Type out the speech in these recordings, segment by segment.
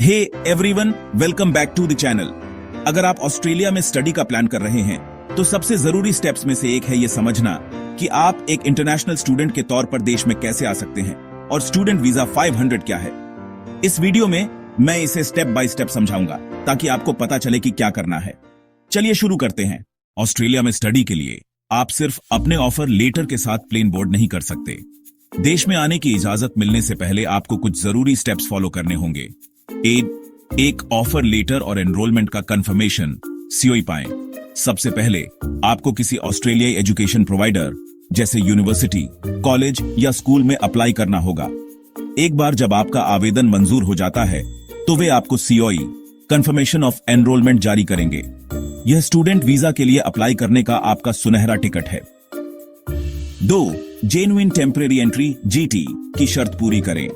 Hey everyone, welcome back to the channel. अगर आप Australia में स्टडी का प्लान कर रहे हैं तो सबसे जरूरी स्टेप्स में से एक है ये समझना कि आप एक इंटरनेशनल स्टूडेंट के तौर पर देश में कैसे आ सकते हैं और स्टूडेंट वीजा 500 क्या है। इस वीडियो में मैं इसे स्टेप बाय स्टेप समझाऊंगा ताकि आपको पता चले कि क्या करना है। चलिए शुरू करते हैं। ऑस्ट्रेलिया में स्टडी के लिए आप सिर्फ अपने ऑफर लेटर के साथ प्लेन बोर्ड नहीं कर सकते। देश में आने की इजाजत मिलने से पहले आपको कुछ जरूरी स्टेप्स फॉलो करने होंगे। एक ऑफर लेटर और एनरोलमेंट का कंफर्मेशन सीओई पाएं। सबसे पहले आपको किसी ऑस्ट्रेलियाई एजुकेशन प्रोवाइडर जैसे यूनिवर्सिटी, कॉलेज या स्कूल में अप्लाई करना होगा। एक बार जब आपका आवेदन मंजूर हो जाता है तो वे आपको सीओई कंफर्मेशन ऑफ एनरोलमेंट जारी करेंगे। यह स्टूडेंट वीजा के लिए अप्लाई करने का आपका सुनहरा टिकट है। 2. जेन्युइन टेम्परेरी एंट्री जीटी की शर्त पूरी करें।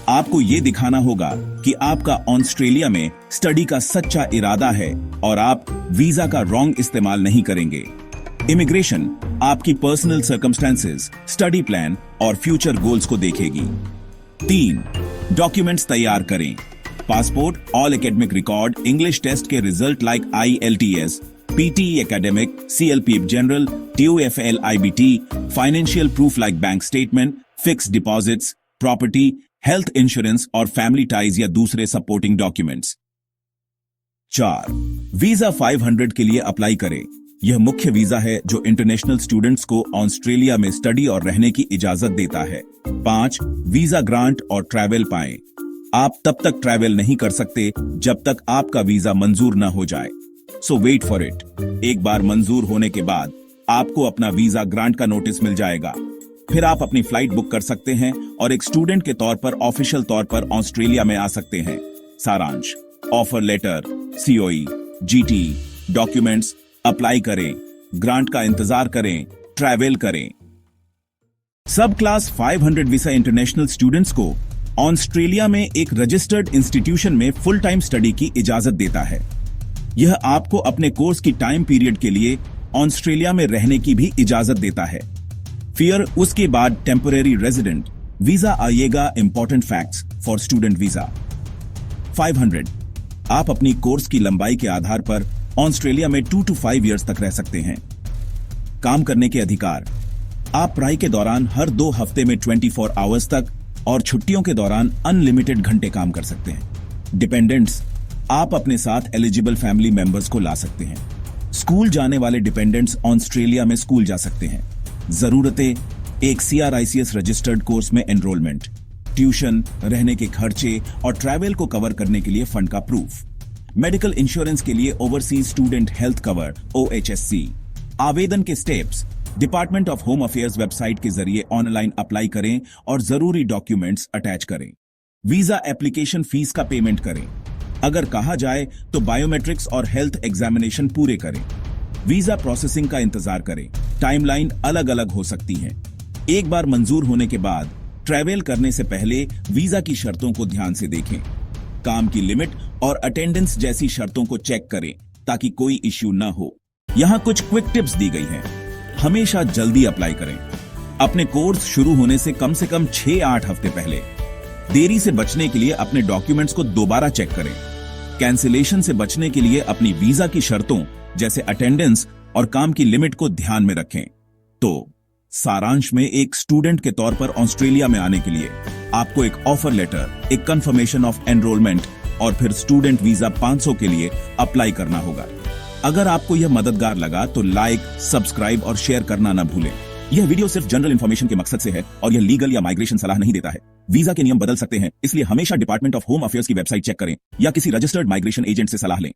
आपको यह दिखाना होगा कि आपका ऑस्ट्रेलिया में स्टडी का सच्चा इरादा है और आप वीजा का रॉन्ग इस्तेमाल नहीं करेंगे। इमिग्रेशन आपकी पर्सनल सर्कमस्टेंसेस, स्टडी प्लान और फ्यूचर गोल्स को देखेगी। 3. डॉक्यूमेंट्स तैयार करें। Passport, all academic record, English test के result like IELTS, PTE academic, CLP general, TOEFL IBT, financial proof like bank statement, fixed deposits, property, health insurance और family ties या दूसरे supporting documents. 4. Visa 500 के लिए apply करें। यह मुख्य visa है जो इंटरनेशनल स्टूडेंट्स को ऑस्ट्रेलिया में स्टडी और रहने की इजाजत देता है। 5. वीजा ग्रांट और ट्रैवल पाएं। आप तब तक ट्रैवल नहीं कर सकते जब तक आपका वीजा मंजूर न हो जाए, सो वेट फॉर इट। एक बार मंजूर होने के बाद आपको अपना वीजा ग्रांट का नोटिस मिल जाएगा। फिर आप अपनी फ्लाइट बुक कर सकते हैं और एक स्टूडेंट के तौर पर ऑफिशियल तौर पर ऑस्ट्रेलिया में आ सकते हैं। सारांश: offer letter, COE, GT, documents, apply करें, ग्रांट का इंतजार करें, ट्रैवल करें। Sub class 500 visa international students को ऑस्ट्रेलिया में एक रजिस्टर्ड इंस्टीट्यूशन में फुल टाइम स्टडी की इजाजत देता है। यह आपको अपने कोर्स की टाइम पीरियड के लिए ऑस्ट्रेलिया में रहने की भी इजाजत देता है। फिर उसके बाद टेम्परेरी रेजिडेंट वीजा आएगा। Important facts for student visa. 500 आप अपनी कोर्स की लंबाई के आधार पर ऑस्ट्रेलिया में 2 to 5 इयर्स तक रह सकते हैं। काम करने के अधिकार: आप पढ़ाई के दौरान हर 2 हफ्ते में 24 आवर्स तक और छुट्टियों के दौरान अनलिमिटेड घंटे काम कर सकते हैं। डिपेंडेंट्स: आप अपने साथ एलिजिबल फैमिली मेंबर्स को ला सकते हैं। स्कूल जाने वाले डिपेंडेंट्स ऑस्ट्रेलिया में स्कूल जा सकते हैं। जरूरतें: एक CRICS रजिस्टर्ड कोर्स में एनरोलमेंट, ट्यूशन, रहने के खर्चे और ट्रैवल को कवर करने के लिए फंड का प्रूफ, मेडिकल इंश्योरेंस के लिए overseas student health cover OHSC। आवेदन के steps: department of home affairs website के जरिए ऑनलाइन अप्लाई करें और जरूरी डॉक्यूमेंट्स अटैच करें। वीजा एप्लीकेशन फीस का पेमेंट करें। अगर कहा जाए तो बायोमेट्रिक्स और हेल्थ एग्जामिनेशन पूरे करें। वीजा प्रोसेसिंग का इंतजार करें। टाइमलाइन अलग अलग हो सकती है। एक बार मंजूर होने के बाद ट्रैवल करने से पहले वीजा की शर्तों को ध्यान से देखें। काम की लिमिट और अटेंडेंस जैसी शर्तों को चेक करें ताकि कोई इश्यू न हो। यहां कुछ क्विक टिप्स दी गई हैं। हमेशा जल्दी अप्लाई करें। अपने कोर्स शुरू होने से कम 6-8 हफ्ते पहले। देरी से बचने के लिए अपने डॉक्यूमेंट्स को दोबारा चेक करें। कैंसिलेशन से बचने के लिए अपनी वीजा की शर्तों जैसे अटेंडेंस और काम की लिमिट को ध्यान में रखें। तो सारांश में, एक स्टूडेंट के तौर पर ऑस्ट्रेलिया में आने के लिए आपको एक ऑफर लेटर, एक कंफर्मेशन ऑफ एनरोलमेंट और फिर स्टूडेंट वीजा 500 के लिए अप्लाई करना होगा। अगर आपको यह मददगार लगा तो लाइक, सब्सक्राइब और शेयर करना न भूलें। यह वीडियो सिर्फ जनरल इंफॉर्मेशन के मकसद से है और यह लीगल या माइग्रेशन सलाह नहीं देता है। वीजा के नियम बदल सकते हैं, इसलिए हमेशा डिपार्टमेंट ऑफ होम अफेयर्स की वेबसाइट चेक करें या किसी रजिस्टर्ड माइग्रेशन एजेंट से सलाह लें।